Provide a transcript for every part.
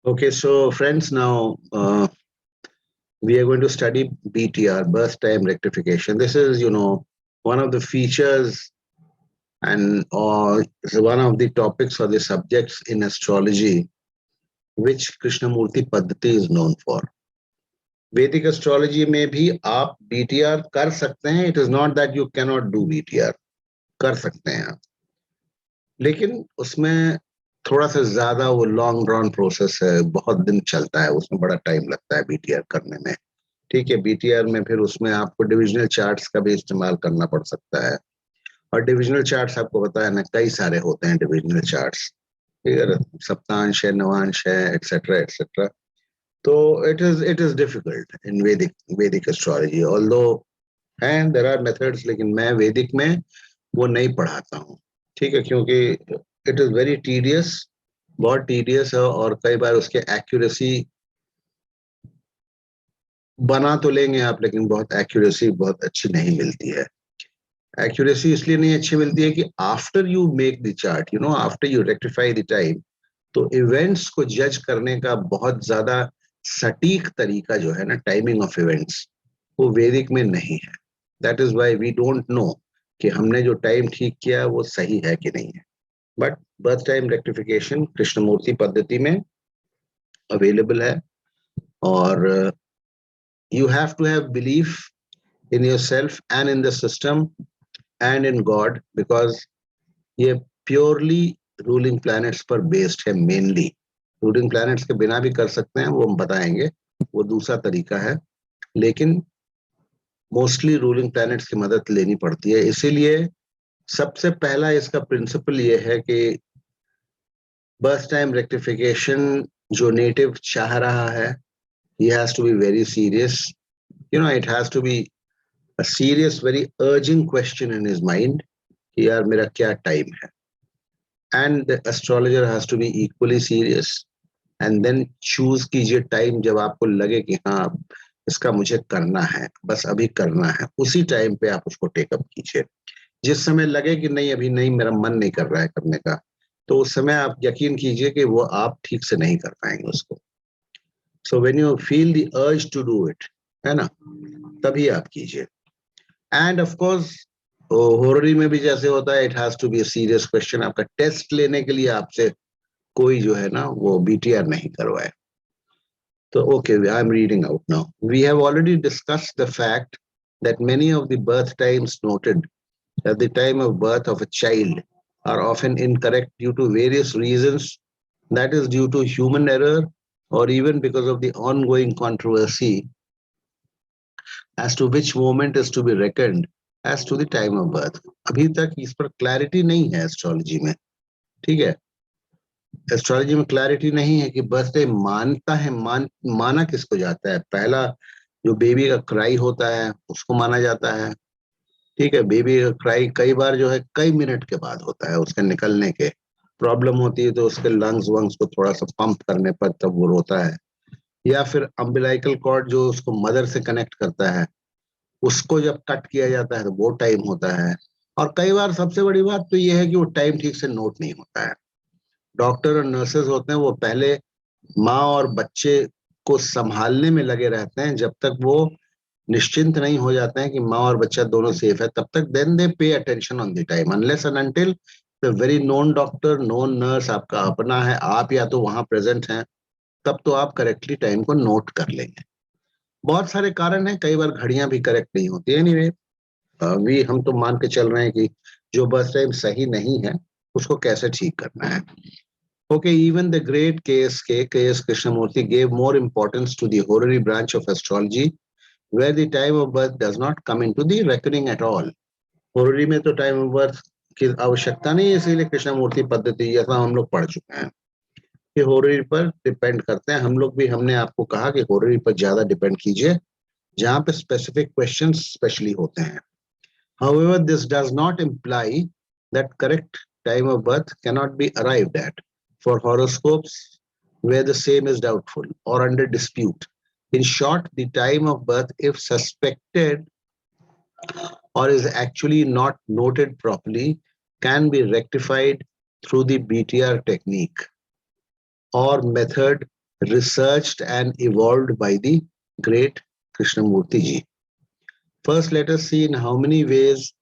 Okay, so friends, now we are going to study BTR, birth time rectification. This is, one of the features and or one of the topics or the subjects in astrology which Krishnamurti Paddhati is known for. वैदिक astrology में भी आप BTR कर सकते हैं. It is not that you can not do BTR. कर सकते हैं आप, लेकिन उसमें थोड़ा सा ज्यादा वो लॉन्ग ड्रॉन प्रोसेस है, बहुत दिन चलता है, उसमें बड़ा टाइम लगता है बीटीआर करने में. ठीक है, बीटीआर में फिर उसमें आपको डिविजनल चार्ट्स का भी इस्तेमाल करना पड़ सकता है. और डिविजनल चार्ट्स आपको पता है ना, कई सारे होते हैं डिविजनल चार्ट्स. ठीक है, सप्तांश है, नवांश है, एक्सेट्रा एक्सेट्रा. तो it is difficult in Vedic astrology, although and there are methods, लेकिन मैं वैदिक में वो नहीं पढ़ाता हूँ. ठीक है, क्योंकि इट इज वेरी टीडियस, बहुत टीडियस है, और कई बार उसके एक्यूरेसी बना तो लेंगे आप, लेकिन बहुत एक्यूरेसी बहुत अच्छी नहीं मिलती है. एक्यूरेसी इसलिए नहीं अच्छी मिलती है कि after you make the chart, after you rectify the time, तो इवेंट्स को जज करने का बहुत ज्यादा सटीक तरीका जो है ना, टाइमिंग ऑफ इवेंट्स, वो वैदिक में नहीं है. That is why we don't know कि हमने जो टाइम ठीक किया वो सही है कि नहीं है. But birth time rectification Krishnamurti Paddhati में अवेलेबल है. और you have to have belief in yourself and in the system and in God, because ये purely ruling planets पर based है mainly. ruling planets के बिना भी कर सकते हैं, वो हम बताएंगे, वो दूसरा तरीका है, लेकिन मोस्टली रूलिंग प्लैनेट्स की मदद लेनी पड़ती है. इसीलिए सबसे पहला इसका प्रिंसिपल ये है कि बर्थ टाइम रेक्टिफिकेशन जो नेटिव चाह रहा है, he has to be very serious. It has to be a serious, very urgent question in his mind कि यार मेरा क्या टाइम है. And the astrologer has to be equally serious. And then choose कीजिए time जब आपको लगे कि हाँ इसका मुझे करना है, बस अभी करना है, उसी टाइम पे आप उसको टेकअप कीजिए. जिस समय लगे कि नहीं अभी नहीं, मेरा मन नहीं कर रहा है करने का, तो उस समय आप यकीन कीजिए कि वो आप ठीक से नहीं कर पाएंगे उसको. So when you feel the urge to do it, है ना, तभी आप कीजिए. एंड ऑफ कोर्स होररी में भी जैसे होता है, it has to be a serious question. आपका टेस्ट लेने के लिए आपसे कोई जो है ना वो बीटीआर नहीं करवाए. तो okay, I am reading out now. We have already discussed the fact that many of the birth times noted at the time of birth of a child are often incorrect due to various reasons. That is due to human error, or even because of the ongoing controversy as to which moment is to be reckoned as to the time of birth. अभी तक इस पर clarity नहीं है astrology में. ठीक है, astrology में क्लैरिटी नहीं है कि बर्थडे मानता है, माना किसको जाता है. पहला जो बेबी का क्राई होता है उसको माना जाता है. ठीक है, बेबी का क्राई कई बार जो है कई मिनट के बाद होता है, उसके निकलने के प्रॉब्लम होती है तो उसके लंग्स वंग्स को थोड़ा सा पंप करने पर तब वो रोता है. या फिर अम्बिलाइकल कॉर्ड जो उसको मदर से कनेक्ट करता है, उसको जब कट किया जाता है तो वो टाइम होता है. और कई बार सबसे बड़ी बात तो ये है कि वो टाइम ठीक से नोट नहीं होता है. डॉक्टर और नर्सेज होते हैं, वो पहले माँ और बच्चे को संभालने में लगे रहते हैं जब तक वो निश्चिंत नहीं हो जाते हैं कि माँ और बच्चा दोनों सेफ है, तब तक then they pay attention on the time, unless and until the very known doctor, known nurse आपका अपना है, आप या तो वहां प्रेजेंट हैं, तब तो आप करेक्टली टाइम को नोट कर लेंगे. बहुत सारे कारण हैं, कई बार घड़ियां भी करेक्ट नहीं होती. एनीवे, अभी हम तो मान के चल रहे हैं कि जो बस टाइम सही नहीं है उसको कैसे ठीक करना है. Okay, even the great K.S. Krishnamurti gave more importance to the horary branch of astrology, where the time of birth does not come into the reckoning at all. horary में तो time of birth की आवश्यकता नहीं है, इसीलिए कृष्णमूर्ति पद्धति जैसा हम लोग पढ़ चुके हैं कि horary पर डिपेंड करते हैं. हम लोग भी, हमने आपको कहा कि horary पर ज्यादा डिपेंड कीजिए जहां पे स्पेसिफिक क्वेश्चंस स्पेशली होते हैं. However, this does not imply that correct time of birth cannot be arrived at for horoscopes where the same is doubtful or under dispute. In short, the time of birth, if suspected or is actually not noted properly, can be rectified through the BTR technique or method researched and evolved by the great Krishnamurti ji. First, let us see in how many ways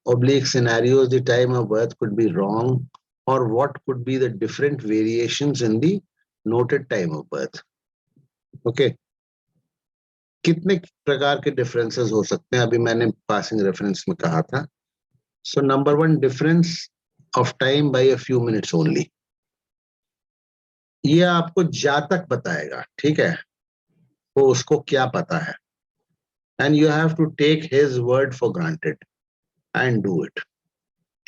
oblique scenarios the time of birth could be wrong, or what could be the different variations in the noted time of birth. Okay. कितने प्रकार के differences हो सकते हैं, अभी मैंने passing reference में कहा था. So number 1, difference of time by a few minutes only. ये आपको जातक बताएगा, ठीक है, वो उसको क्या पता है, and you have to take his word for granted and do it.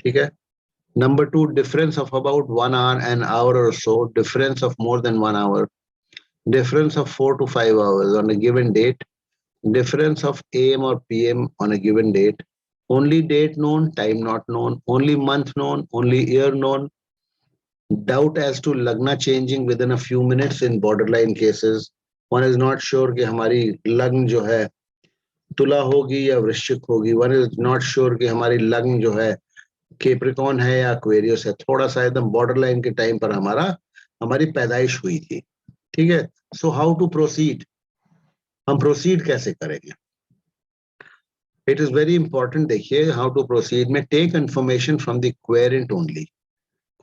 ठीक है. Number 2, difference of about 1 hour, an hour or so, difference of more than 1 hour, difference of 4 to 5 hours on a given date, difference of AM or PM on a given date, only date known, time not known, only month known, only year known, doubt as to lagna changing within a few minutes in borderline cases. One is not sure कि हमारी लग्न जो है तुला होगी या वृश्चिक होगी. One is not sure कि हमारी लग्न जो है कैप्रिकॉर्न है या एक्वेरियस है. थोड़ा सा एकदम बॉर्डरलाइन के टाइम पर हमारी पैदाइश हुई थी. ठीक है. सो हाउ टू प्रोसीड, हम प्रोसीड कैसे करेंगे? It is very important. देखिए हाउ टू प्रोसीड में take information from the querent only.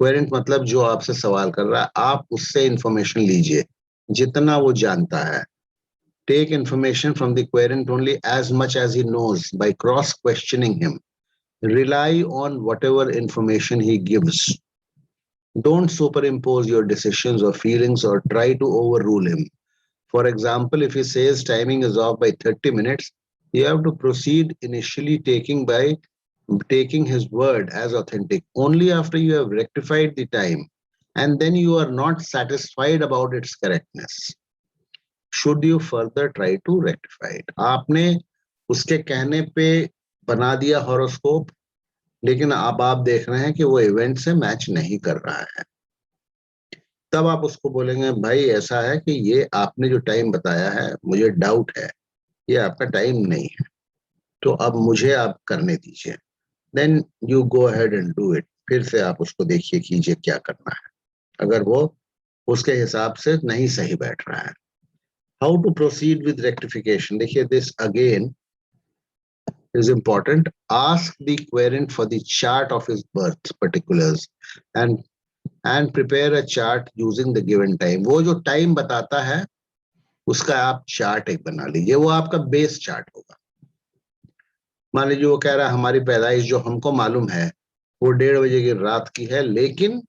Querent मतलब जो आपसे सवाल कर रहा है, आप उससे इंफॉर्मेशन लीजिए जितना वो जानता है. Take information from the querent only as much as he knows by cross questioning him. Rely on whatever information he gives. Don't superimpose your decisions or feelings or try to overrule him. For example, if he says timing is off by 30 minutes, you have to proceed initially taking his word as authentic. Only after you have rectified the time and then you are not satisfied about its correctness, should you further try to rectify it. आपने उसके कहने पे बना दिया horoscope, लेकिन अब आप देख रहे हैं कि वो इवेंट से मैच नहीं कर रहा है. तब आप उसको बोलेंगे भाई ऐसा है कि ये आपने जो टाइम बताया है मुझे डाउट है, ये आपका टाइम नहीं है, तो अब मुझे आप करने दीजिए. Then you go ahead and do it. फिर से आप उसको देखिए, कीजिए क्या करना है, अगर वो उसके हिसाब से नहीं सही बैठ रहा है. How to proceed with rectification. देखिए this again is important. Ask the querent for the chart of his birth particulars and prepare a chart using the given time. वो जो टाइम बताता है उसका आप चार्ट एक बना लीजिए, वो आपका बेस चार्ट होगा. मान लीजिए वो कह रहा है हमारी पैदाइश जो हमको मालूम है वो 1:30 बजे की रात की है, लेकिन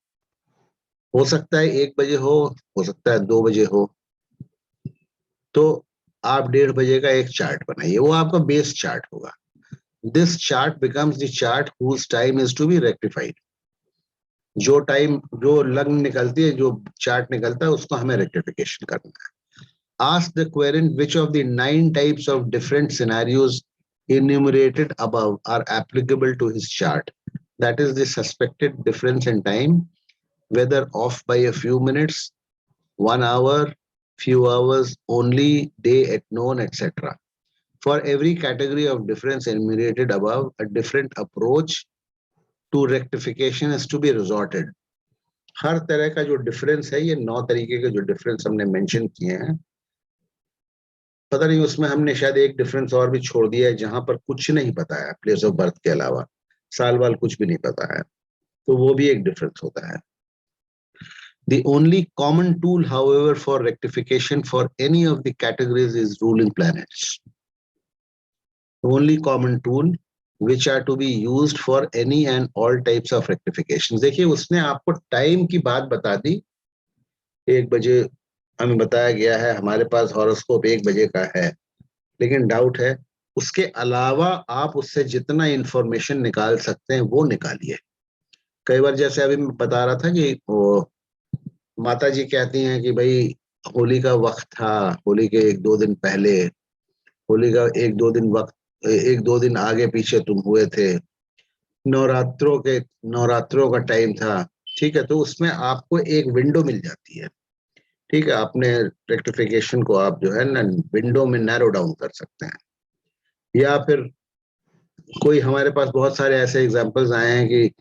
हो सकता है 1 बजे हो सकता है 2 बजे हो. तो आप 1:30 बजे का एक चार्ट बनाइए, वो आपका बेस चार्ट होगा. This chart becomes the chart whose time is to be rectified. जो टाइम जो लग्न निकलती है, जो चार्ट निकलता है, उसको हमें रेक्टिफिकेशन करना है. Ask the querent which of the 9 types of different scenarios enumerated above are applicable to his chart. That is the suspected difference in time, whether off by a few minutes, 1 hour, few hours, only, day at noon, etc. For every category of difference enumerated above, a different approach to rectification is to be resorted. हर तरह का जो difference है, ये 9 तरीके के जो difference हमने mention किए हैं, पता नहीं उसमें हमने शायद एक डिफरेंस और भी छोड़ दिया है जहां पर कुछ नहीं पता है, प्लेस ऑफ बर्थ के अलावा साल वाल कुछ भी नहीं पता है, तो वो भी एक डिफरेंस होता है. The only common tool, however, for rectification for any of the categories is ruling planets. Only common tool which are to be used for any and all types of rectifications. देखिए उसने आपको time की बात बता दी, 1 बजे हमें बताया गया है, हमारे पास हॉरोस्कोप 1 बजे का है, लेकिन डाउट है. उसके अलावा आप उससे जितना इंफॉर्मेशन निकाल सकते हैं वो निकालिए. कई बार जैसे अभी मैं बता रहा था कि वो माता जी कहती हैं कि भाई होली का वक्त था, होली के 1-2 दिन पहले, होली का 1-2 दिन वक्त, 1-2 दिन आगे पीछे तुम हुए थे, नवरात्रों का टाइम था. ठीक है, तो उसमें आपको एक विंडो मिल जाती है. ठीक है, अपने रेक्टिफिकेशन को आप जो है ना विंडो में नैरो डाउन कर सकते हैं. या फिर कोई हमारे पास बहुत सारे ऐसे एग्जांपल्स आए हैं कि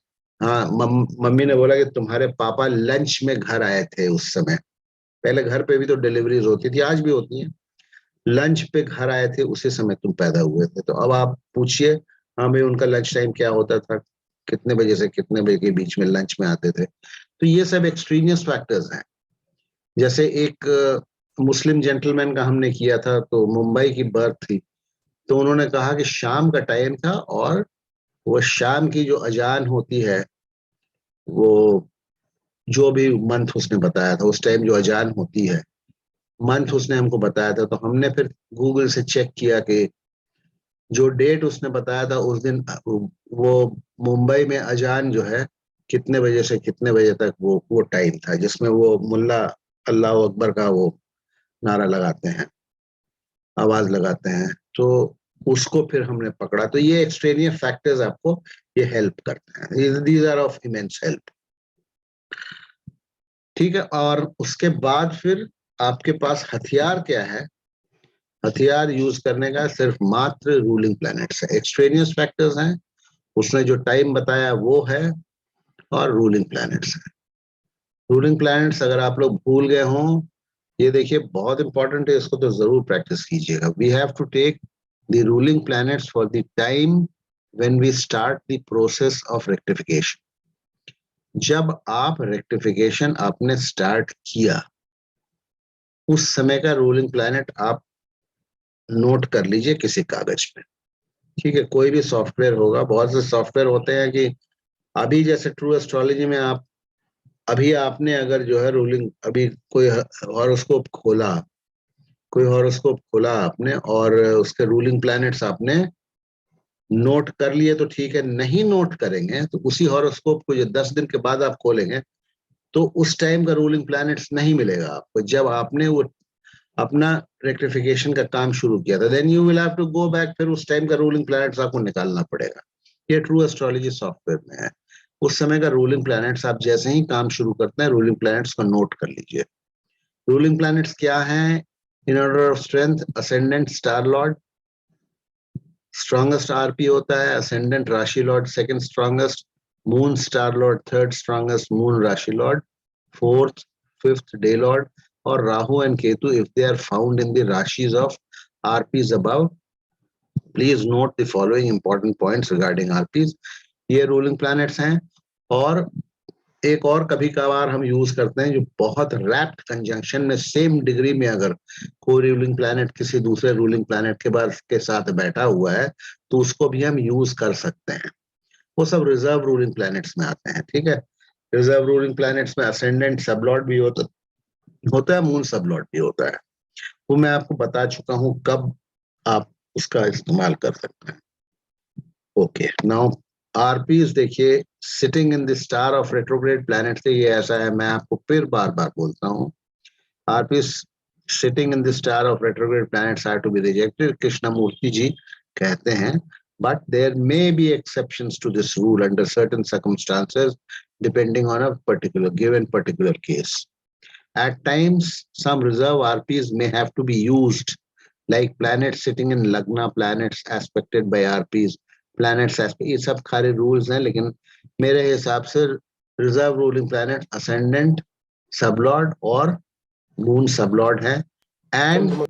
हाँ मम्मी ने बोला कि तुम्हारे पापा लंच में घर आए थे उस समय, पहले घर पे भी तो डिलीवरीज होती थी, आज भी होती हैं। लंच पे घर आए थे उसी समय तुम पैदा हुए थे, तो अब आप पूछिए हाँ भाई उनका लंच टाइम क्या होता था, कितने बजे से कितने बजे के बीच में लंच में आते थे। तो ये सब एक्सट्रीनियस फैक्टर्स हैं। जैसे एक मुस्लिम जेंटलमैन का हमने किया था, तो मुंबई की बर्थ थी, तो उन्होंने कहा कि शाम का टाइम था और वो शाम की जो अजान होती है, वो जो भी मंथ उसने बताया था उस टाइम जो अजान होती है, मंथ उसने हमको बताया था, तो हमने फिर गूगल से चेक किया कि जो डेट उसने बताया था उस दिन वो मुंबई में अजान जो है कितने बजे से कितने बजे तक वो टाइम था जिसमें वो मुल्ला अल्लाह अकबर का वो नारा लगाते हैं, आवाज लगाते हैं। तो उसको फिर हमने पकड़ा। तो ये एक्सट्रेनियस फैक्टर्स आपको ये हेल्प करते हैं, these are of immense help. ठीक है, और उसके बाद फिर आपके पास हथियार क्या है? हथियार यूज करने का सिर्फ मात्र रूलिंग प्लैनेट्स है। एक्सट्रेनियस फैक्टर्स हैं, उसने जो टाइम बताया वो है, और रूलिंग प्लैनेट्स है। रूलिंग प्लैनेट्स अगर आप लोग भूल गए हों, ये देखिए बहुत इंपॉर्टेंट है, इसको तो जरूर प्रैक्टिस कीजिएगा। We have to take the ruling planets for the time when we start the process of rectification. जब आप रेक्टिफिकेशन आपने स्टार्ट किया, उस समय का रूलिंग प्लैनेट आप नोट कर लीजिए किसी कागज पे। ठीक है, कोई भी सॉफ्टवेयर होगा, बहुत से सॉफ्टवेयर होते हैं कि अभी जैसे ट्रू एस्ट्रोलॉजी में आप अभी आपने अगर जो है रूलिंग अभी कोई हॉरोस्कोप खोला, कोई हॉरोस्कोप खोला आपने और उसके रूलिंग प्लैनेट्स आपने नोट कर लिए तो ठीक है, नहीं नोट करेंगे तो उसी हॉरोस्कोप को जो 10 दिन के बाद आप खोलेंगे तो उस टाइम का रूलिंग प्लैनेट्स नहीं मिलेगा आपको, जब आपने वो अपना रेक्टिफिकेशन का काम शुरू किया था। Then you will have to go back, फिर उस टाइम का रूलिंग प्लैनेट्स आपको निकालना पड़ेगा। ये ट्रू एस्ट्रोलॉजी सॉफ्टवेयर में है। उस समय का रूलिंग प्लैनेट्स आप जैसे ही काम शुरू करते हैं रूलिंग प्लैनेट्स को नोट कर लीजिए। रूलिंग प्लैनेट्स क्या हैं? In order of strength, ascendant star lord, strongest RP होता है ascendant rashi lord second strongest, moon star lord third strongest, moon rashi lord fourth, fifth day lord, और Rahu and Ketu if they are found in the rashis of RPs above. Please note the following important points regarding RPs. ये ruling planets हैं। और एक और कभी कभार हम use करते हैं जो बहुत रैप्ट कंजंक्शन में सेम डिग्री में अगर कोई रूलिंग प्लैनेट किसी दूसरे रूलिंग प्लैनेट के साथ बैठा हुआ है तो उसको भी हम यूज कर सकते हैं। वो सब रिजर्व रूलिंग प्लैनेट्स में आते हैं। ठीक है, रिजर्व रूलिंग प्लैनेट्स में असेंडेंट सबलॉर्ड भी होता है, मून सबलॉर्ड भी होता है। वो मैं आपको बता चुका हूं कब आप उसका इस्तेमाल कर सकते हैं। ओके, नाउ आरपीस देखिए, sitting in the star of retrograde planet से ये ऐसा है, मैं आपको फिर बार बार बोलता हूँ, RPs sitting in the star of retrograde planets are to be rejected, Krishnamurti ji कहते हैं। But there may be exceptions to this rule under certain circumstances depending on a particular case. At times some reserve RPs may have to be used, like planets sitting in Lagna, planets aspected by RPs, planets aspect, ये सब खाली rules हैं, लेकिन मेरे हिसाब से reserve ruling planet ascendant sub lord और moon sub lord है, and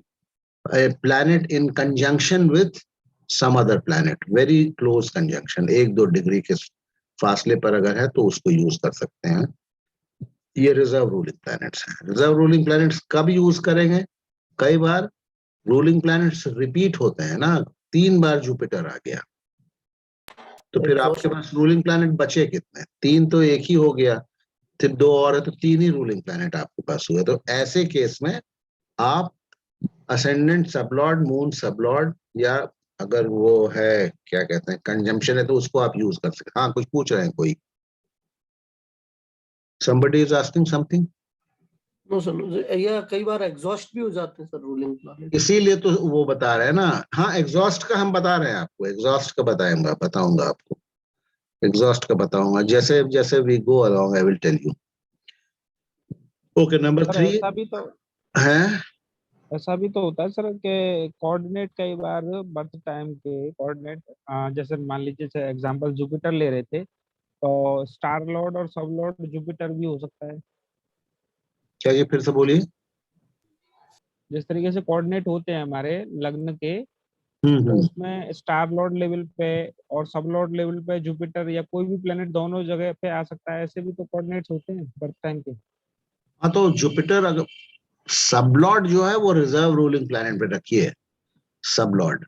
planet in conjunction with some other planet, very close conjunction, 1-2 degree के फासले पर अगर है तो उसको यूज कर सकते हैं। ये रिजर्व रूलिंग प्लैनेट्स हैं। रिजर्व रूलिंग प्लैनेट्स कब यूज करेंगे? कई बार रूलिंग प्लैनेट्स रिपीट होते हैं ना, 3 बार जुपिटर आ गया तो फिर आपके पास रूलिंग प्लैनेट बचे कितने? 3 तो एक ही हो गया, फिर 2 और है तो 3 ही रूलिंग प्लैनेट आपके पास हुए। तो ऐसे केस में आप असेंडेंट सबलॉर्ड, मून सबलॉर्ड, या अगर वो है क्या कहते हैं कंजम्पशन है तो उसको आप यूज कर सकते हैं। हाँ, कुछ पूछ रहे हैं कोई? somebody is asking something? No sir, या कई बार एग्जॉस्ट भी हो जाते हैं सर रूलिंग प्लैनेट। इसीलिए तो वो बता रहे हैं ना। हाँ, एग्जॉस्ट का हम बता रहे हैं आपको, एग्जॉस्ट का बताऊंगा आपको, एग्जॉस्ट का बताऊंगा जैसे जैसे we go along, I will tell you. Okay, number 3 है। ऐसा भी तो होता है सर कि कोऑर्डिनेट कई बार बर्थ टाइम के कोऑर्डिनेट, जैसे मान लीजिए जैसे एग्जांपल जुपिटर ले रहे थे तो स्टार लॉर्ड और सब लॉर्ड जुपिटर भी हो सकता है। क्या? ये फिर से बोलिए। जिस तरीके से कोऑर्डिनेट होते हैं हमारे लग्न के, तो हम्म। उसमें स्टार लॉर्ड लेवल पे और सब लॉर्ड लेवल पे जुपिटर या कोई भी प्लेनेट दोनों जगह पे आ सकता है, ऐसे भी तो कोऑर्डिनेट्स होते हैं बर्थ टाइम के। हाँ, तो जुपिटर अगर सबलॉर्ड जो है वो रिजर्व रूलिंग प्लैनेट पे रखिए, सबलॉर्ड,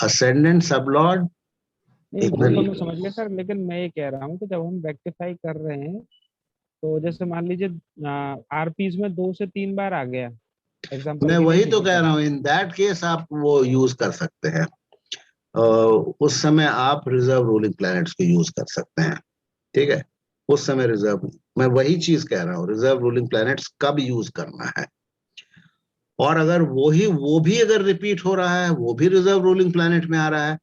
असेंडेंट सबलॉर्ड। नहीं एक वो तो मैं मिनट, समझ गया सर, लेकिन मैं ये कह रहा हूँ कि जब हम रेक्टिफाई कर रहे हैं, तो जैसे मान लीजिए आरपीज में 2 से 3 बार आ गया, एग्जांपल मैं के लिए वही तो कह जुपिटर। रहा हूँ, इन दैट केस आप वो यूज कर सकते हैं। उस समय आप रिजर्व रूलिंग प्लैनेट्स को यूज कर सकते हैं, ठीक है। उस समय रिजर्व, मैं वही चीज कह रहा हूँ, रिजर्व रूलिंग प्लैनेट्स कब यूज करना है। और अगर वो भी अगर रिपीट हो रहा है, वो भी रिजर्व रूलिंग प्लैनेट में आ रहा है,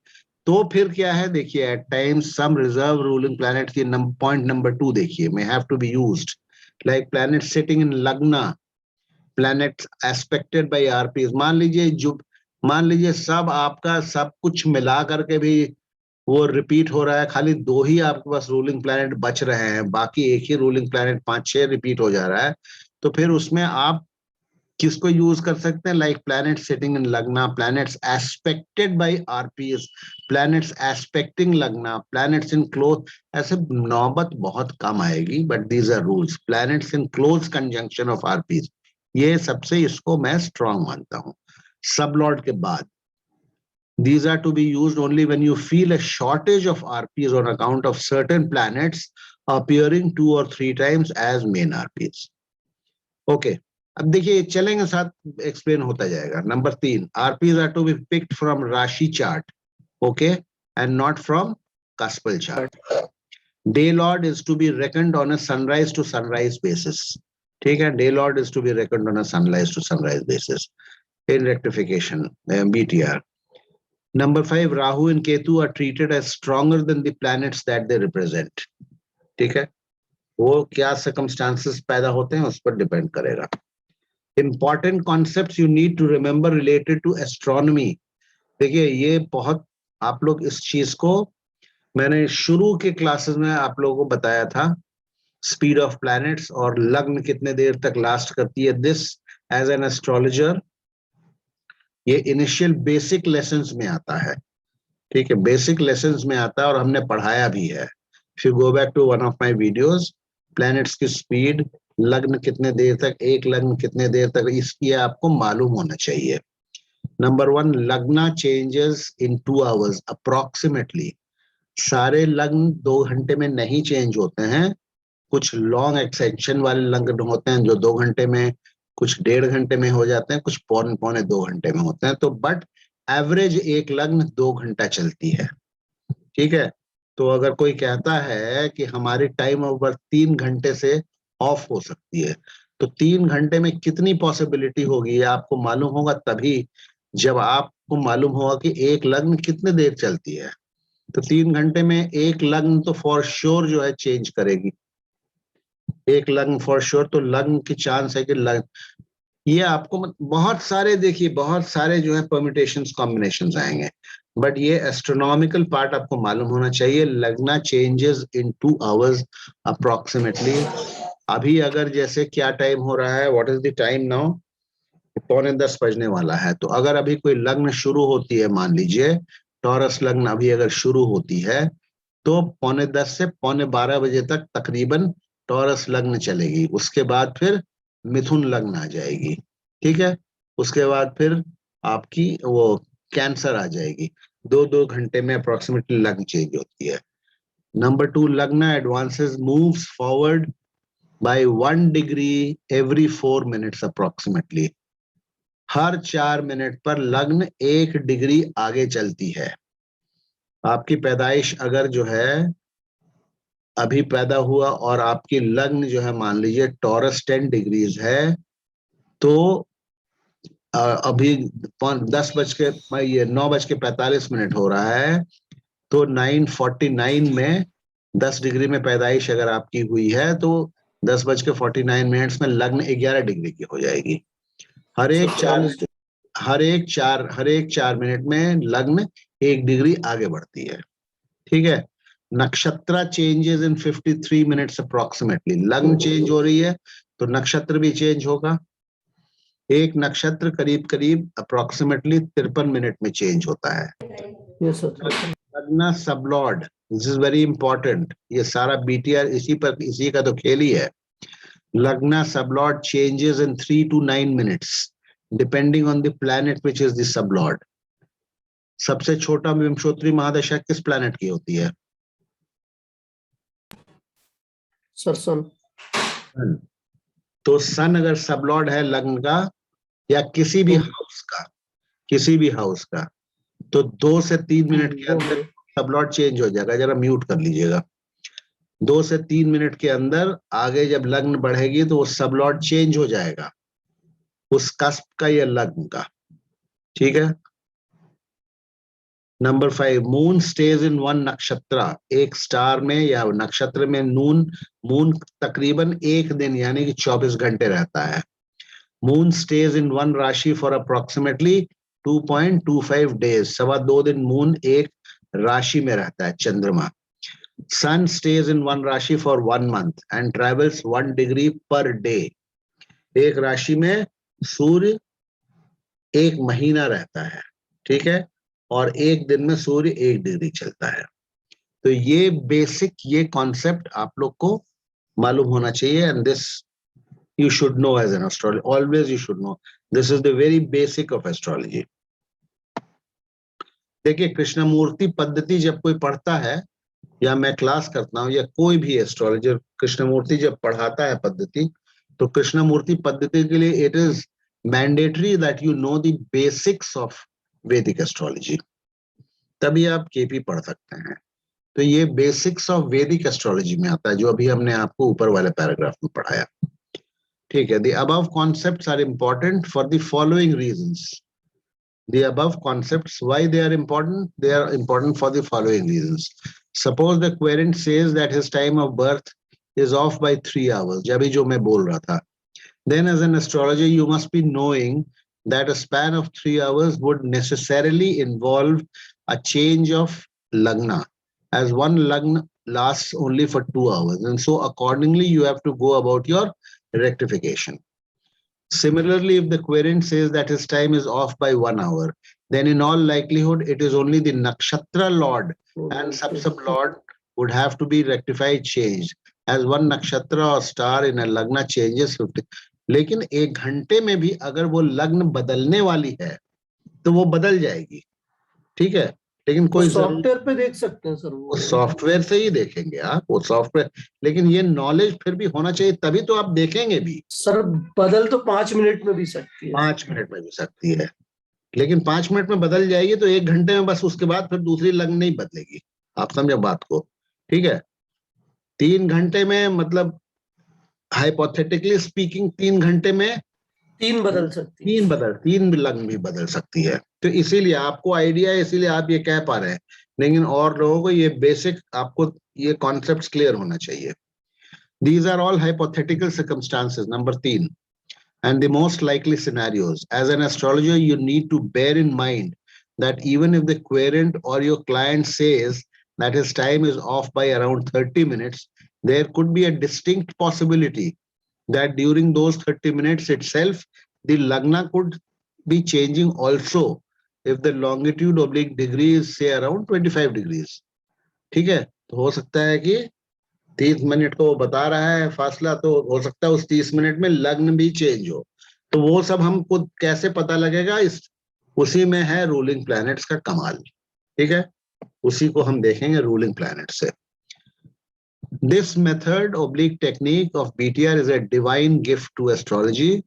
तो फिर क्या है, देखिए, एट टाइम्स सम रिजर्व रूलिंग प्लैनेट की पॉइंट नंबर 2 देखिए, may have to be used like planet sitting in Lagna, planets aspected by RPs। मान लीजिए सब आपका सब कुछ मिला करके भी वो रिपीट हो रहा है, खाली 2 ही आपके पास रूलिंग प्लैनेट बच रहे हैं, बाकी एक ही रूलिंग प्लैनेट 5-6 रिपीट हो जा रहा है, तो फिर उसमें आप किसको यूज कर सकते हैं, like planet sitting in lagna, planets aspected by RPS, planets aspecting lagna, planets in close. ऐसे नौबत बहुत कम आएगी, but these are rules, planets in close conjunction of RPS, ये सबसे इसको मैं स्ट्रांग मानता हूं। सबलॉर्ड के बाद these are to be used only when you feel a shortage of RPs on account of certain planets appearing 2 or 3 times as main RPs। Okay, अब देखिए चलेंगे साथ, एक्सप्लेन होता जाएगा। Number 3, RPs are to be picked from rashi chart, okay, and not from cuspal chart. Day lord is to be reckoned on a sunrise to sunrise basis, ठीक है, day lord is to be reckoned on a sunrise to sunrise basis in rectification, BTR. Number 5, Rahu and Ketu are treated as stronger than the planets that they represent, ठीक है, वो क्या circumstances पैदा होते हैं उस पर डिपेंड करेगा। Important concepts you need to remember related to astronomy। देखिए ये बहुत, आप लोग इस चीज को, मैंने शुरू के क्लासेस में आप लोगों को बताया था, स्पीड ऑफ प्लैनेट्स और लग्न कितने देर तक लास्ट करती है, दिस एज एन एस्ट्रोलॉजर ये इनिशियल बेसिक लेसन्स में आता है, ठीक है, बेसिक लेसन्स में आता है और हमने पढ़ाया भी है। If you go back to one of my videos, planets की स्पीड, लग्न कितने देर तक, एक लग्न कितने देर तक, इसकी आपको मालूम होना चाहिए। नंबर 1, लग्ना चेंजेस इन 2 आवर्स अप्रोक्सीमेटली। सारे लग्न 2 घंटे में नहीं चेंज होते हैं, कुछ लॉन्ग एक्सटेंशन वाले लग्न होते हैं जो 2 घंटे में, कुछ 1.5 घंटे में हो जाते हैं, कुछ पौने 2 घंटे में होते हैं, तो बट एवरेज एक लग्न 2 घंटा चलती है, ठीक है। तो अगर कोई कहता है कि हमारी टाइम ऑफ बर्थ 3 घंटे से ऑफ हो सकती है, तो 3 घंटे में कितनी पॉसिबिलिटी होगी ये आपको मालूम होगा तभी, जब आपको मालूम होगा कि एक लग्न कितने देर चलती है। तो 3 घंटे में एक लग्न तो फॉर श्योर जो है चेंज करेगी, एक लग्न फॉर श्योर, तो लग्न की चांस है कि लग्न, ये आपको बहुत सारे, देखिए बहुत सारे जो है परम्यूटेशंस कॉम्बिनेशंस आएंगे, बट ये एस्ट्रोनॉमिकल पार्ट आपको मालूम होना चाहिए। लग्ना चेंजेस इन 2 आवर्स अप्रोक्सीमेटली। अभी अगर जैसे क्या टाइम हो रहा है, what is the time now, 9:45 बजने वाला है, तो अगर अभी कोई लग्न शुरू होती है, मान लीजिए टॉरस लग्न अभी अगर शुरू होती है, तो 9:45 से 11:15 बजे तक तकरीबन टॉरस लग्न चलेगी, उसके बाद फिर मिथुन लग्न आ जाएगी, ठीक है, उसके बाद फिर आपकी वो कैंसर आ जाएगी। 2-2 घंटे में अप्रोक्सीमेटली लग्न चेंज होती है। नंबर 2, लग्न advances moves forward bye 1 degree every 4 minutes approximately. हर 4 मिनट पर लग्न 1 डिग्री आगे चलती है। आपकी पैदाइश अगर जो है अभी पैदा हुआ और आपकी लग्न जो है मान लीजिए टॉरस 10 डिग्रीज है, तो अभी 9:45 हो रहा है, तो 9:49 में 10 डिग्री में पैदाइश अगर आपकी हुई है, तो 10:49 में लग्न 11 डिग्री की हो जाएगी। हर एक 4 मिनट में लग्न 1 डिग्री आगे बढ़ती है, ठीक है। नक्षत्र चेंजेस इन 53 मिनट्स अप्रोक्सीमेटली। लग्न चेंज हो रही है तो नक्षत्र भी चेंज होगा, एक नक्षत्र करीब करीब अप्रोक्सीमेटली 53 मिनट में चेंज होता है। Yes sir. Lagna sublord, this is very important. ये सारा बीटीआर इसी का तो खेल ही है। लग्न sublord changes in 3 to 9 minutes depending on the planet which is the sublord. सबसे छोटा विंशोत्तरी महादशा किस प्लैनेट की होती है? सर सन। तो सन अगर सबलॉर्ड है लग्न का या किसी भी हाउस का, तो 2 से 3 मिनट के अंदर सबलॉर्ड चेंज हो जाएगा। जरा म्यूट कर लीजिएगा। 2 से 3 मिनट के अंदर आगे जब लग्न बढ़ेगी तो वो सबलॉर्ड चेंज हो जाएगा, उस कस्प का या लग्न का। ठीक है। Number 5, moon stage in one नक्षत्र। एक स्टार में या नक्षत्र में मून तकरीबन एक दिन यानी कि 24 घंटे रहता है। मून स्टेज इन वन राशि फॉर अप्रोक्सीमेटली 2.25 days। 2.25 दिन मून एक राशि में रहता है, चंद्रमा। सन स्टेज इन वन राशि for 1 month and travels 1 degree per day. एक राशि में सूर्य 1 महीना रहता है, ठीक है, और एक दिन में सूर्य 1 डिग्री चलता है। तो ये बेसिक, ये कॉन्सेप्ट आप लोग को मालूम होना चाहिए, and this you should know as an astrologer. Always you should know. This is the very basic of astrology. देखिए, कृष्णमूर्ति पद्धति जब कोई पढ़ता है या मैं क्लास करता हूं या कोई भी एस्ट्रोलॉजर कृष्णमूर्ति जब पढ़ाता है पद्धति, तो कृष्णमूर्ति पद्धति के लिए it is mandatory that you know the basics of वैदिक एस्ट्रोलॉजी, तभी आप केपी पढ़ सकते हैं। तो ये बेसिक्स ऑफ वैदिक एस्ट्रोलॉजी में आता है, जो अभी हमने आपको ऊपर वाले पैराग्राफ में पढ़ाया। ठीक है। The above concepts are important for the following reasons. The above concepts, why they are important? They are important for the following reasons. Suppose the querent says that his time of birth is off by 3 hours. जब भी जो मैं बोल रहा था. Then as an astrologer, you must be knowing that a span of 3 hours would necessarily involve a change of lagna, as one lagna lasts only for 2 hours. And so accordingly, you have to go about your rectification. Similarly, if the querent says that his time is off by 1 hour, then in all likelihood it is only the nakshatra lord and sub lord would have to be rectified, changed, as one nakshatra or star in a lagna changes 50. लेकिन 1 घंटे में भी अगर वो लग्न बदलने वाली है तो वो बदल जाएगी, ठीक है। लेकिन कोई सॉफ्टवेयर पे देख सकते हैं सर, वो सॉफ्टवेयर से ही देखेंगे आप, वो सॉफ्टवेयर, लेकिन ये नॉलेज फिर भी होना चाहिए, तभी तो आप देखेंगे भी। सर बदल तो 5 मिनट में भी सकती है, 5 मिनट में भी सकती है, लेकिन 5 मिनट में बदल जाएगी तो 1 घंटे में बस, उसके बाद फिर दूसरी लग्न नहीं बदलेगी। आप समझे बात को, ठीक है। 3 घंटे में मतलब हाइपोथेटिकली स्पीकिंग 3 घंटे में 3 बदल सकती है, 3 लग्न भी बदल सकती है। तो इसीलिए आपको आइडिया है, इसीलिए आप ये कह पा रहे हैं, लेकिन और लोगों को ये बेसिक, आपको ये कॉन्सेप्ट्स क्लियर होना चाहिए। These are all hypothetical circumstances. Number 3, and the most likely scenarios. As an astrologer, you need to bear in mind that even if the querent or your client says that his time is off by around 30 minutes, there could be a distinct possibility that during those 30 minutes itself, the lagna could be changing also if the longitude oblique degree is say around 25 degrees. ठीक है, तो हो सकता है कि 30 minute को बता रहा है फासला, तो हो सकता है उस 30 मिनट में लग्न भी चेंज हो। तो वो सब हमको कैसे पता लगेगा, उसी में है रूलिंग प्लैनेट्स का कमाल, ठीक है। उसी को हम देखेंगे रूलिंग प्लैनेट से। This method oblique technique of BTR is a divine gift to astrology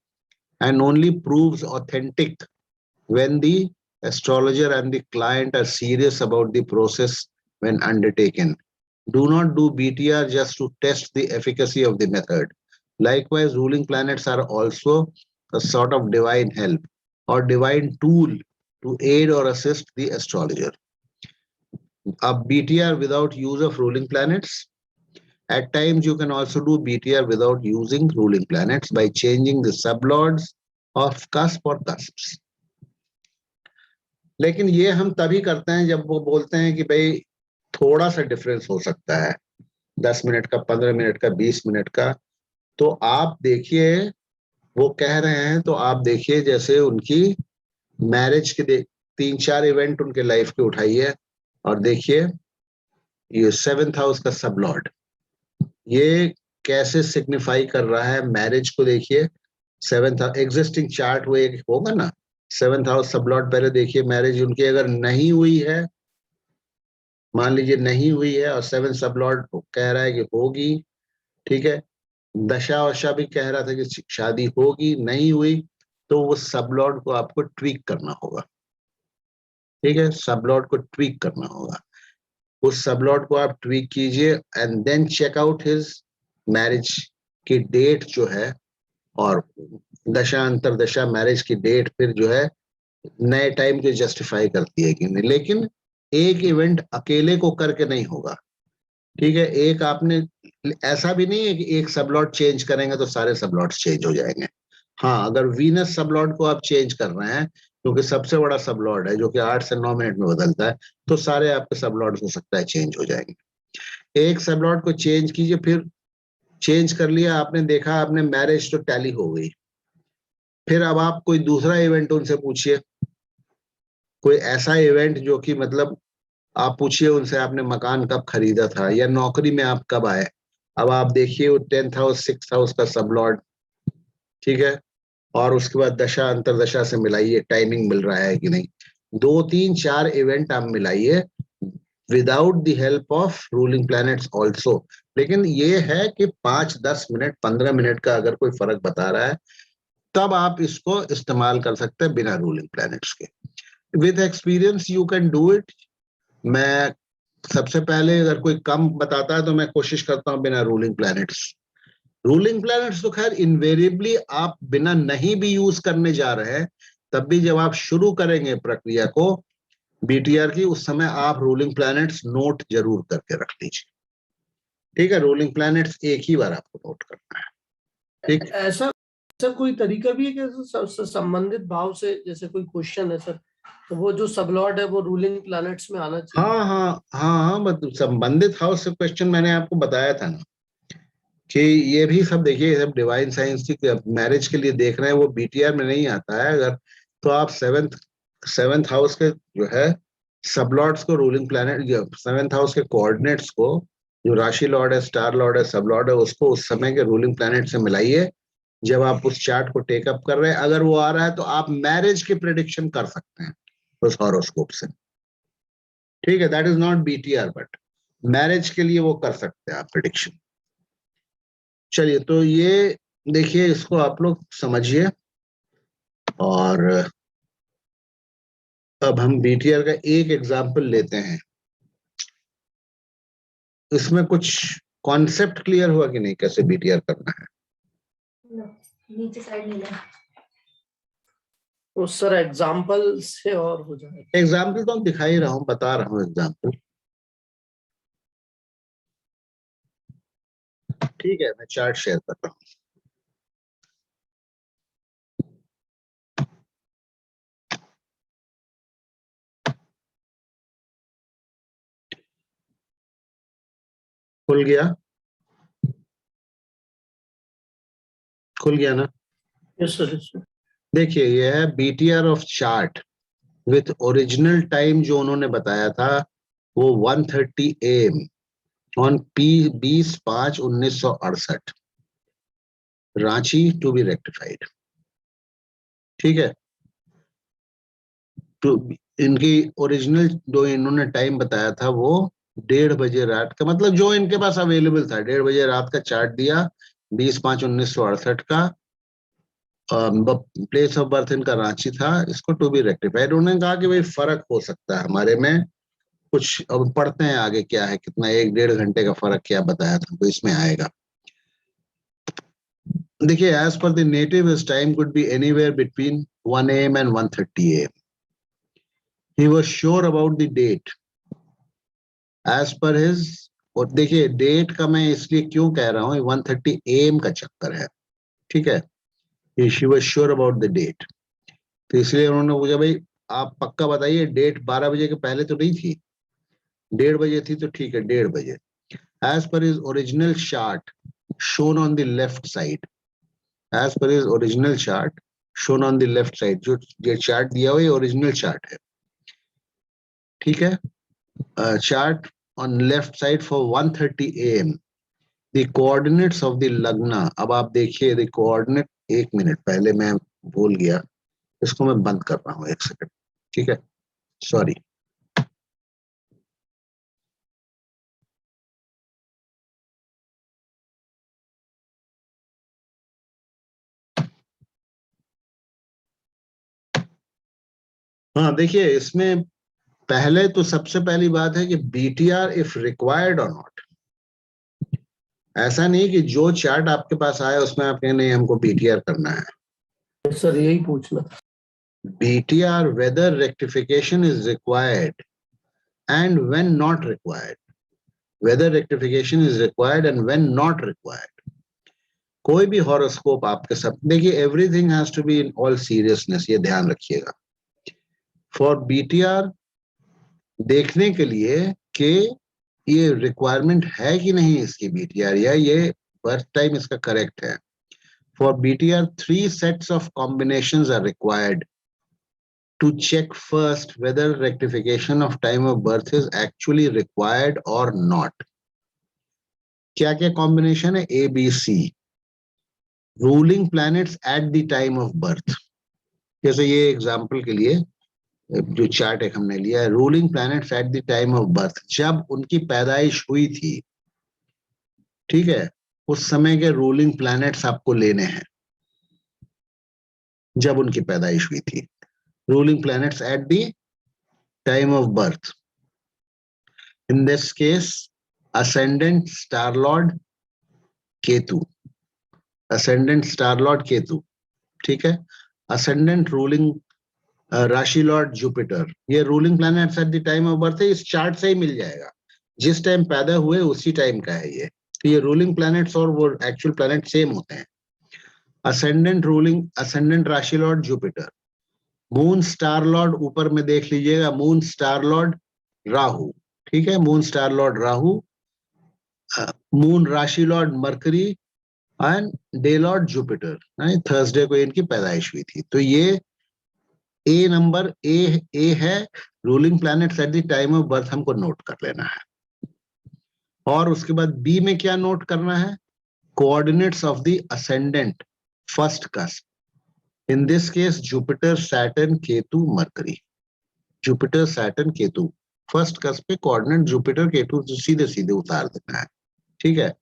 and only proves authentic when the astrologer and the client are serious about the process when undertaken. Do not do BTR just to test the efficacy of the method. Likewise, ruling planets are also a sort of divine help or divine tool to aid or assist the astrologer. A BTR without use of ruling planets. At times, you can also do BTR without using ruling planets by changing the sublords of cusp or cusps. लेकिन ये हम तभी करते हैं जब वो बोलते हैं कि भाई थोड़ा सा डिफरेंस हो सकता है, 10 मिनट का, 15 मिनट का, 20 मिनट का। तो आप देखिए वो कह रहे हैं, तो आप देखिए जैसे उनकी मैरिज के 3-4 इवेंट उनके लाइफ के उठाइए और देखिए ये 7th हाउस का सब लॉर्ड ये कैसे सिग्निफाई कर रहा है मैरिज को। देखिए 7th एग्जिस्टिंग चार्ट वो एक होगा ना, 7th हाउस सब लॉर्ड। पहले देखिए मैरिज उनकी अगर नहीं हुई है, मान लीजिए नहीं हुई है और 7th सब लॉर्ड कह रहा है कि होगी, ठीक है, दशा वशा भी कह रहा था कि शादी होगी, नहीं हुई, तो वो सब लॉर्ड को आपको ट्वीक करना होगा। ठीक है, सब लॉर्ड को ट्वीक करना होगा। उस सब लॉर्ड को आप ट्वीक कीजिए and then check out his marriage की डेट जो है, और दशा अंतर दशा मैरिज की डेट फिर जो है नए टाइम के जस्टिफाई करती है कि नहीं। लेकिन एक इवेंट अकेले को करके नहीं होगा, ठीक है। एक आपने ऐसा भी नहीं है कि एक सबलॉट चेंज करेंगे तो सारे सबलॉट्स चेंज हो जाएंगे। हाँ, अगर वीनस सबलॉट को आप चेंज कर रहे हैं, क्योंकि सबसे बड़ा सबलॉट है जो कि 8 से 9 मिनट में बदलता है, तो सारे आपके सबलॉट हो सकता है चेंज हो जाएंगे। एक सबलॉट को चेंज कीजिए, फिर चेंज कर लिया आपने, देखा आपने मैरिज तो टैली हो गई, फिर अब आप कोई दूसरा इवेंट उनसे पूछिए, कोई ऐसा इवेंट जो कि मतलब आप पूछिए उनसे आपने मकान कब खरीदा था या नौकरी में आप कब आए। अब आप देखिए वो 10th हाउस 6th हाउस का सब लॉर्ड, ठीक है, और उसके बाद दशा अंतरदशा से मिलाइए टाइमिंग मिल रहा है कि नहीं। 2-3-4 इवेंट आप मिलाइए without the help of ruling planets also. लेकिन ये है कि 5-10 मिनट 15 मिनट का अगर कोई फर्क बता रहा है, तब आप इसको इस्तेमाल कर सकते हैं बिना रूलिंग प्लैनेट्स के। With experience you can do it. मैं सबसे पहले अगर कोई कम बताता है तो मैं कोशिश करता हूं बिना रूलिंग प्लैनेट्स। रूलिंग प्लैनेट्स तो खैर इनवेरिएबली आप बिना नहीं भी यूज करने जा रहे हैं, तब भी जब आप शुरू करेंगे प्रक्रिया को बीटीआर की, उस समय आप रूलिंग प्लैनेट्स नोट जरूर करके रख लीजिए। ठीक है, रूलिंग प्लैनेट्स एक ही बार आपको नोट करना है। ठीक, ऐसा ऐसा कोई तरीका भी है कि संबंधित भाव से जैसे कोई क्वेश्चन है सर, तो वो जो सबलॉर्ड है वो रूलिंग प्लैनेट्स में आना चाहिए? हाँ हाँ हाँ हाँ, मतलब संबंधित हाउस से क्वेश्चन मैंने आपको बताया था ना कि ये भी सब देखिए, सब डिवाइन साइंस की मैरिज के लिए देख रहे हैं, वो बीटीआर में नहीं आता है। अगर तो आप सेवेंथ हाउस के जो है सबलॉर्ड्स को, रूलिंग प्लैनेट 7th हाउस के कोऑर्डिनेट्स को, जो राशि लॉर्ड है, स्टार लॉर्ड है, सब लॉर्ड है, उसको उस समय के रूलिंग प्लैनेट से मिलाइए। जब आप उस चार्ट को टेकअप कर रहे हैं, अगर वो आ रहा है तो आप मैरिज की प्रिडिक्शन कर सकते हैं उस हॉरोस्कोप से। ठीक है, that is not BTR, but marriage के लिए वो कर सकते हैं आप प्रिडिक्शन। चलिए, तो ये देखिए, इसको आप लोग समझिए। और अब हम बीटीआर का एक एग्जाम्पल लेते हैं। इसमें कुछ कॉन्सेप्ट क्लियर हुआ कि नहीं, कैसे बीटीआर करना है? नीचे साइड नहीं है। तो सर एग्जाम्पल से और हो जाएगा। एग्जाम्पल तो हम दिखा ही रहा हूँ, बता रहा हूँ एग्जाम्पल। ठीक है, मैं चार्ट शेयर कर रहा हूँ। खुल गया? खुल गया ना? Yes sir, yes sir. देखिए, ये है BTR of chart with original time जो उन्होंने बताया था, वो 1:30 AM on P 20/5/1968, Ranchi to be rectified. ठीक है, तो इनकी ओरिजिनल जो इन्होंने टाइम बताया था वो 1:30 बजे रात का, मतलब जो इनके पास अवेलेबल था, 1:30 बजे रात का चार्ट दिया, 20/5/1968 का। प्लेस ऑफ बर्थ इनका रांची था, इसको टू बी रेक्टिफाइड। उन्होंने कहा कि भाई फर्क हो सकता है हमारे में कुछ, अब पढ़ते हैं आगे क्या है, कितना 1-1.5 घंटे का फर्क क्या बताया था, तो इसमें आएगा। देखिए, as per the native his time could be anywhere between 1 AM and 1:30 AM. He was sure about the date as per his। और देखिए, डेट का मैं इसलिए क्यों कह रहा हूँ, 1:30 AM का चक्कर है। ठीक है, she was sure about the date, तो इसलिए उन्होंने पूछा भाई आप पक्का बताइए, डेट 12 बजे के पहले तो नहीं थी, 1:30 बजे थी, तो ठीक है 1:30 बजे। As per his original chart shown on the left side, as per his original chart shown on the left side. जो ये chart दिया हुआ ये original chart है, ठीक है. Chart on left side for 1:30 AM. The coordinates of the lagna. अब आप देखिए the coordinate. एक मिनट पहले मैं भूल गया, इसको मैं बंद कर रहा हूँ, एक सेकंड, ठीक है, सॉरी. हाँ देखिए, इसमें पहले तो सबसे पहली बात है कि BTR इफ रिक्वायर्ड और नॉट. ऐसा नहीं कि जो चार्ट आपके पास आया उसमें आप कहें नहीं हमको BTR करना है. सर यही पूछना. BTR whether rectification is required and when not required. Whether rectification is required and when not required. कोई भी हॉरोस्कोप आपके सब देखिए, everything has to be in all seriousness, ये ध्यान रखिएगा. फॉर BTR देखने के लिए कि ये रिक्वायरमेंट है कि नहीं इसकी BTR, या ये बर्थ टाइम इसका करेक्ट है. For BTR 3 sets of combinations are required to check first whether rectification of time of birth is actually required or not. क्या क्या कॉम्बिनेशन है? ABC. Ruling planets at the time of birth. जैसे ये example के लिए जो chart एक हमने लिया है, ruling planets at the time of birth, जब उनकी पैदाइश हुई थी, ठीक है, उस समय के रूलिंग प्लैनेट्स आपको लेने हैं जब उनकी पैदाइश हुई थी. Ruling planets at the time of birth. In this case ascendant star lord Ketu. Ascendant star lord Ketu, ठीक है. असेंडेंट रूलिंग राशि लॉर्ड जुपिटर. ये ruling planets at the time of birth है, इस चार्ट से ही मिल जाएगा. जिस टाइम पैदा हुए उसी टाइम का है ये. तो ये रूलिंग प्लैनेट्स और वो एक्चुअल प्लैनेट सेम होते हैं. Ascendant rashi lord Jupiter. Moon star Lord ऊपर में देख लीजिएगा, मून स्टार लॉर्ड राहु, ठीक है, moon star lord Rahu. Moon rashi lord Mercury and day lord Jupiter. Thursday को इनकी पैदाइश हुई थी. तो ये ए नंबर ए है, ruling planets at the time of birth हमको नोट कर लेना है. और उसके बाद बी में क्या नोट करना है? Coordinates of the ascendant first cusp. In this case Jupiter Saturn Ketu mercury. Jupiter Saturn Ketu first cusp पे कोऑर्डिनेट जुपिटर केतु सीधे सीधे उतार देना है, ठीक है.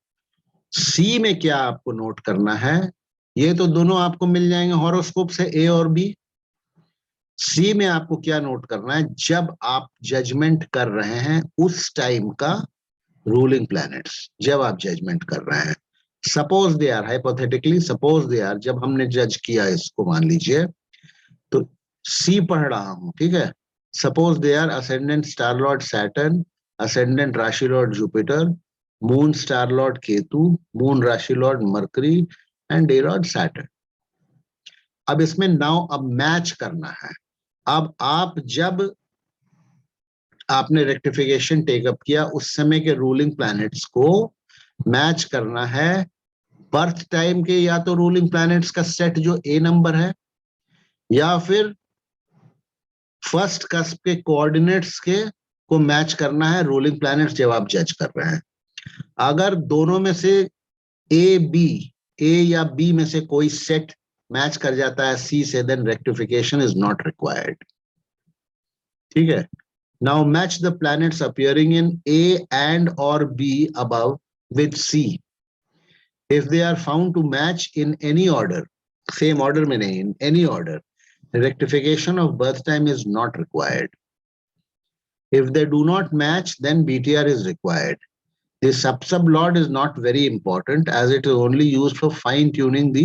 सी में क्या आपको नोट करना है? ये तो दोनों आपको मिल जाएंगे हॉरोस्कोप से, ए और बी. सी में आपको क्या नोट करना है? जब आप जजमेंट कर रहे हैं उस टाइम का रूलिंग प्लैनेट्स, जब आप जजमेंट कर रहे हैं. Suppose they are, hypothetically suppose they are, जब हमने जज किया इसको, मान लीजिए, तो सी पढ़ रहा हूं, ठीक है. Suppose they are ascendant star lord Saturn, ascendant rashi lord Jupiter, moon star lord Ketu, moon rashi lord Mercury and day lord Saturn. अब इसमें नाउ अब मैच करना है. अब आप जब आपने रेक्टिफिकेशन टेकअप किया उस समय के रूलिंग प्लैनेट्स को मैच करना है बर्थ टाइम के, या तो रूलिंग प्लैनेट्स का सेट जो ए नंबर है, या फिर फर्स्ट कस्प के कोऑर्डिनेट्स के को मैच करना है रूलिंग प्लैनेट्स जब आप जज कर रहे हैं. अगर दोनों में से ए या बी में से कोई सेट मैच कर जाता है सी से, then rectification is not required, ठीक है. Now match the planets appearing in A and और B above with C. If they are found to match in any order, same order में नहीं, in any order, rectification of birth time is not required. If they do not match, then BTR is required. The sub lord is not very important as it is only used for fine tuning the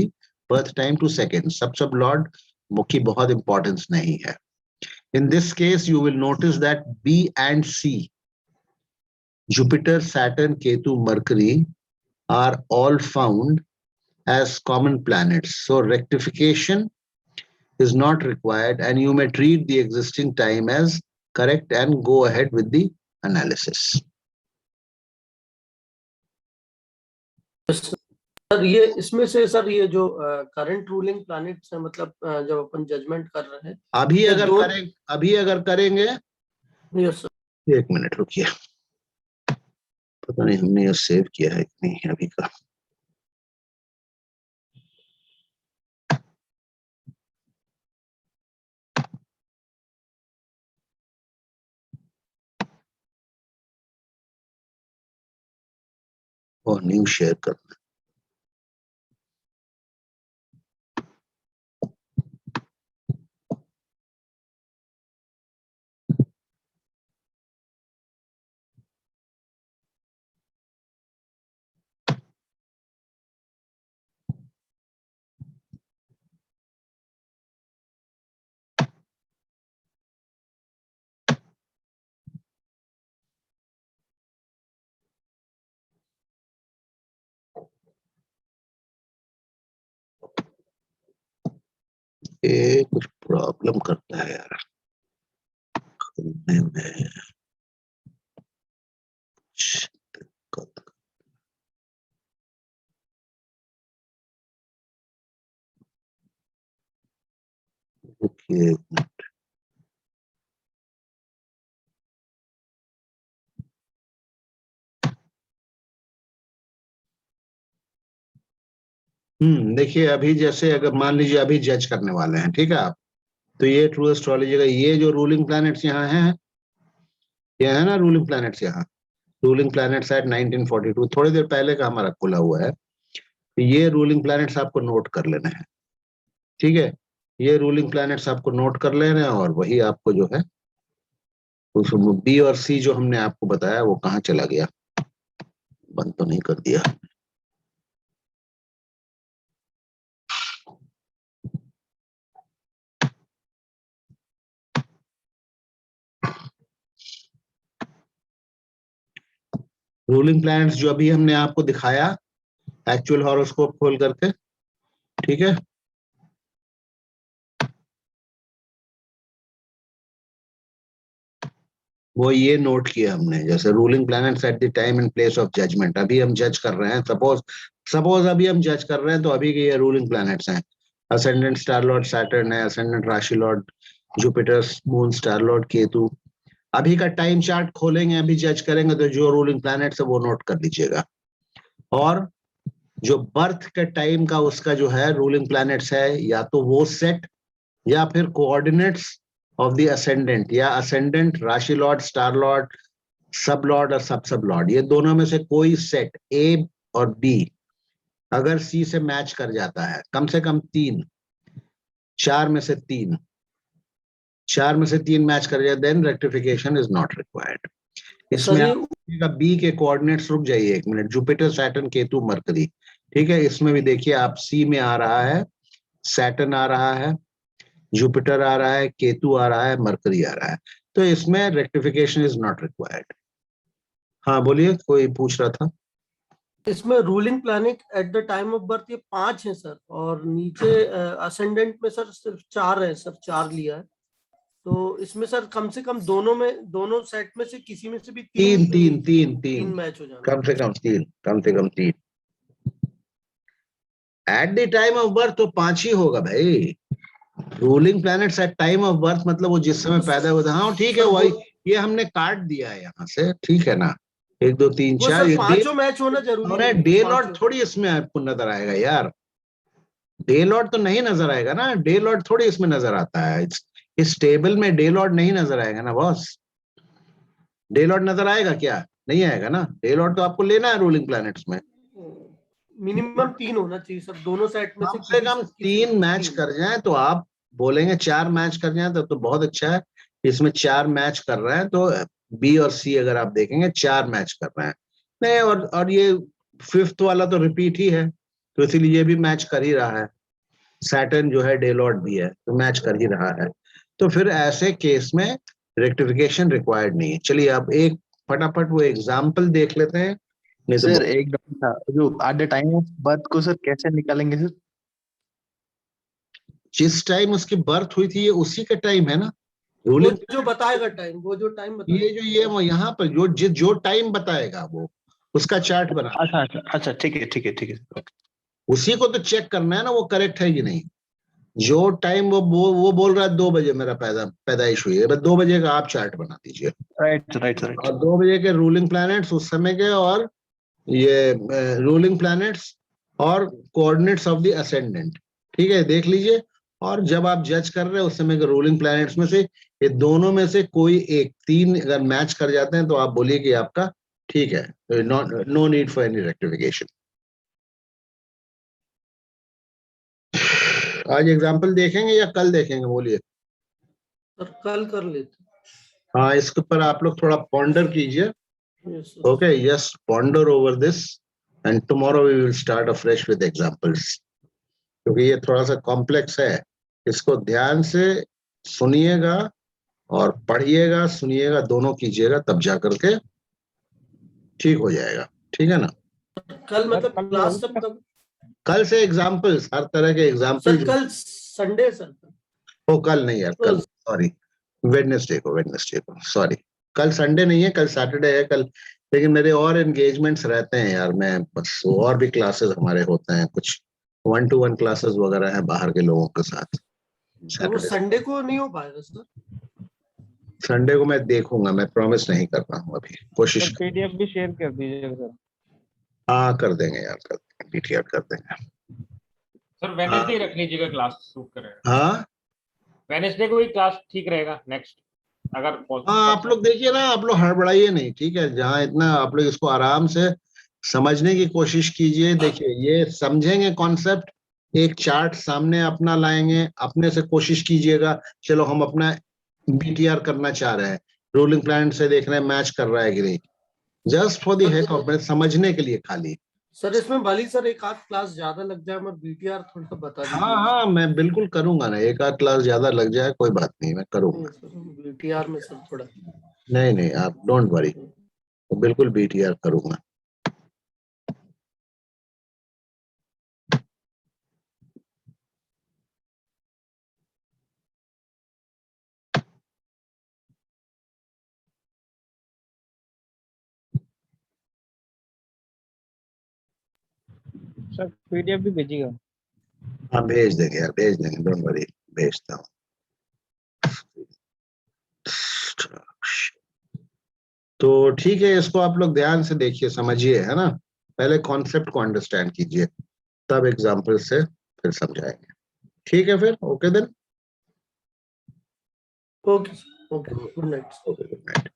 birth time to seconds. Sub lord की बहुत importance नहीं है. In this case, you will notice that B and C, Jupiter, Saturn, Ketu, Mercury, are all found as common planets. So rectification is not required and you may treat the existing time as correct and go ahead with the analysis. Sir ये इसमें से sir ये जो current ruling planets है, मतलब जब अपन judgement कर रहे हैं अभी ये अगर दो, अभी अगर करेंगे, यस सर, 1 मिनट रुकिए, पता नहीं हमने ये सेव किया है कि नहीं अभी का। और न्यू शेयर करना। ये कुछ प्रॉब्लम करता है यार, खुलने में कुछ दिक्कत। रुकिए 1 मिनट। देखिए अभी जैसे अगर मान लीजिए अभी जज करने वाले हैं, ठीक है आप, तो ये ट्रू एस्ट्रोलॉजी का ये जो रूलिंग प्लैनेट्स यहाँ हैं, ये है ना रूलिंग प्लैनेट्स, यहाँ रूलिंग प्लैनेट्स एट 1942, थोड़ी देर पहले का हमारा खुला हुआ है। तो ये रूलिंग प्लैनेट्स आपको नोट कर लेना है, ठीक है। ये रूलिंग प्लैनेट्स आपको नोट कर लेना है, और वही आपको जो है उस बी और सी जो हमने आपको बताया वो कहाँ चला गया, बंद तो नहीं कर दिया। रूलिंग प्लैनेट्स जो अभी हमने आपको दिखाया एक्चुअल हॉरोस्कोप खोल करके, ठीक है, वो ये नोट किया हमने, जैसे ruling planets at the time and place of judgement. अभी हम जज कर रहे हैं, सपोज अभी हम जज कर रहे हैं, तो अभी के ये रूलिंग प्लैनेट्स हैं। असेंडेंट स्टार लॉर्ड सैटर्न है, ascendant rashi lord Jupiter, moon star lord Ketu. अभी का टाइम चार्ट खोलेंगे, अभी जज करेंगे, तो जो रूलिंग प्लैनेट्स है वो नोट कर लीजिएगा। और जो बर्थ के टाइम का उसका जो है रूलिंग प्लैनेट्स है, या तो वो सेट या फिर कोऑर्डिनेट्स ऑफ द असेंडेंट, या ascendant rashi Lord star Lord सब लॉर्ड और सब लॉर्ड, ये दोनों में से कोई सेट ए और बी अगर सी से मैच कर जाता है, कम से कम 3, 4 में से 3, 4 में से 3 मैच कर जाए, then rectification is not required. इसमें सर ये आप बी के कोऑर्डिनेट्स, रुक जाइए 1 minute, Jupiter Saturn Ketu Mercury, ठीक है। इसमें भी देखिए आप सी में आ रहा है, सैटर्न आ रहा है, जुपिटर आ रहा है, केतु आ रहा है, मरकरी आ रहा है, तो इसमें रेक्टिफिकेशन इज नॉट रिक्वायर्ड। हाँ बोलिए, कोई पूछ रहा था। इसमें ruling planet eight the time of birth ये 5 है सर, और नीचे असेंडेंट में सर सिर्फ 4 है सर, 4 लिया है। तो इसमें सर कम से कम दोनों सेट में से किसी में से भी तीन तीन तीन तीन तीन मैच हो जाना। कम से कम 3, कम से कम 3 at the time of birth, तो 5 ही होगा भाई। Ruling planets at time of birth मतलब वो जिस समय पैदा हुआ था। हाँ ठीक है, सर वही ये हमने काट दिया है यहाँ से, ठीक है ना, 1 2 3 वो 4, सर ये डे, पांचों मैच होना जरूरी और नहीं है, डे लॉर्ड पांचों। थोड़ी इसमें आपको नजर आएगा यार, डे लॉर्ड तो नहीं नजर आएगा ना, डे लॉर्ड थोड़ी इसमें नजर आता है, इस टेबल में डे लॉर्ड नहीं नजर आएगा ना बॉस। डे लॉर्ड नजर आएगा क्या? नहीं आएगा ना, डे लॉर्ड तो आपको लेना है रूलिंग प्लैनेट्स में। मिनिमम 3 होना चाहिए सर, दोनों सेट में से कम से कम 3 मैच कर जाए तो आप बोलेंगे, 4 मैच कर जाए तो बहुत अच्छा है। इसमें 4 मैच कर रहे हैं, तो बी और सी अगर आप देखेंगे 4 मैच कर रहे हैं, नहीं, और ये 5th वाला तो रिपीट ही है, तो इसीलिए ये भी मैच कर ही रहा है। सैटर्न जो है डे लॉर्ड भी है, तो मैच कर ही रहा है, तो फिर ऐसे केस में रेक्टिफिकेशन रिक्वायर्ड नहीं है। चलिए अब एक फटाफट वो एग्जाम्पल देख लेते हैं, नहीं तो सर एक डाउट था, जो eight the time of birth को सर कैसे निकालेंगे सर? जिस टाइम उसकी बर्थ हुई थी ये उसी का टाइम है ना वो रूलिंग। जो बताएगा टाइम, वो जो टाइम बताएगा, ये जो ये वो यहाँ पर जो टाइम बताएगा वो उसका चार्ट बना। अच्छा अच्छा अच्छा, ठीक है ठीक है ठीक है। उसी को तो चेक करना है ना वो करेक्ट है कि नहीं। जो टाइम वो बोल रहा है 2 बजे मेरा पैदाइश हुई है, बस 2 बजे का आप चार्ट बना दीजिए, राइट राइट राइट। और 2 बजे के रूलिंग प्लैनेट्स उस समय के, और ये रूलिंग प्लैनेट्स और कोऑर्डिनेट्स ऑफ द असेंडेंट, ठीक है, देख लीजिए। और जब आप जज कर रहे हैं उस समय के रूलिंग प्लैनेट्स में से ये दोनों में से कोई एक, 3 अगर मैच कर जाते हैं तो आप बोलिए कि आपका ठीक है, no need for any rectification. आज एग्जाम्पल देखेंगे या कल देखेंगे, बोलिए। सर कल कर लेते हाँ, इसके ऊपर आप लोग थोड़ा पॉन्डर कीजिए। हैं। Yes, sir. Okay, yes, ponder over this, and tomorrow we will start afresh with examples. क्योंकि ये थोड़ा सा कॉम्प्लेक्स है, इसको ध्यान से सुनिएगा और पढ़िएगा, सुनिएगा, दोनों कीजिएगा, तब जा करके ठीक हो जाएगा, ठीक है ना। कल मतलब कल क्लास होगा? सब कब? कल से एग्जाम्पल्स, हर तरह के एग्जाम्पल। सर कल संडे सर। ओ कल नहीं यार, कल सॉरी, वेडनेसडे को सॉरी। कल संडे नहीं है, कल सैटरडे है कल, लेकिन मेरे और एंगेजमेंट्स रहते हैं यार, मैं बस और भी क्लासेस हमारे होते हैं, कुछ 1-to-1 क्लासेस वगैरह हैं बाहर के लोगों के साथ। तो वो संडे को नहीं हो पाएगा सर? संडे को मैं देखूंगा, मैं प्रॉमिस नहीं कर रहा हूँ अभी, कोशिश। सर पीडीएफ भी शेयर कर दीजिएगा सर। हाँ कर देंगे यार, कर देंगे, पीटीआर कर देंगे। सर वेडनेसडे रख लीजिएगा, क्लास सूट करेगा। हाँ वेडनेसडे को ही क्लास ठीक रहेगा नेक्स्ट, अगर हाँ, आप लोग देखिए ना, आप लोग हड़बड़ाइए नहीं, ठीक है। जहाँ इतना आप लोग इसको आराम से समझने की कोशिश कीजिए। देखिए ये समझेंगे कॉन्सेप्ट, एक चार्ट सामने अपना लाएंगे, अपने से कोशिश कीजिएगा, चलो हम अपना बीटीआर करना चाह रहे हैं, रूलिंग प्लान से देख रहे हैं मैच कर रहा है कि नहीं, just for the heck of समझने के लिए खाली। सर इसमें भली सर एक आध क्लास ज्यादा लग जाए, मगर बीटीआर थोड़ा बता दीजिए। हाँ हाँ, मैं बिल्कुल करूंगा ना, एक आध क्लास ज्यादा लग जाए कोई बात नहीं, मैं करूंगा। बीटीआर में सर थोड़ा। नहीं आप डोंट वरी, बिल्कुल बीटीआर करूंगा। सर पीडीएफ भी भेजिएगा। हाँ भेज देंगे यार, भेज देंगे, डोंट वरी, भेजता हूँ। तो ठीक है, इसको आप लोग ध्यान से देखिए, समझिए, है ना। पहले कॉन्सेप्ट को अंडरस्टैंड कीजिए, तब एग्जाम्पल से फिर समझाएंगे, ठीक है। फिर okay then, okay good night. Okay good night.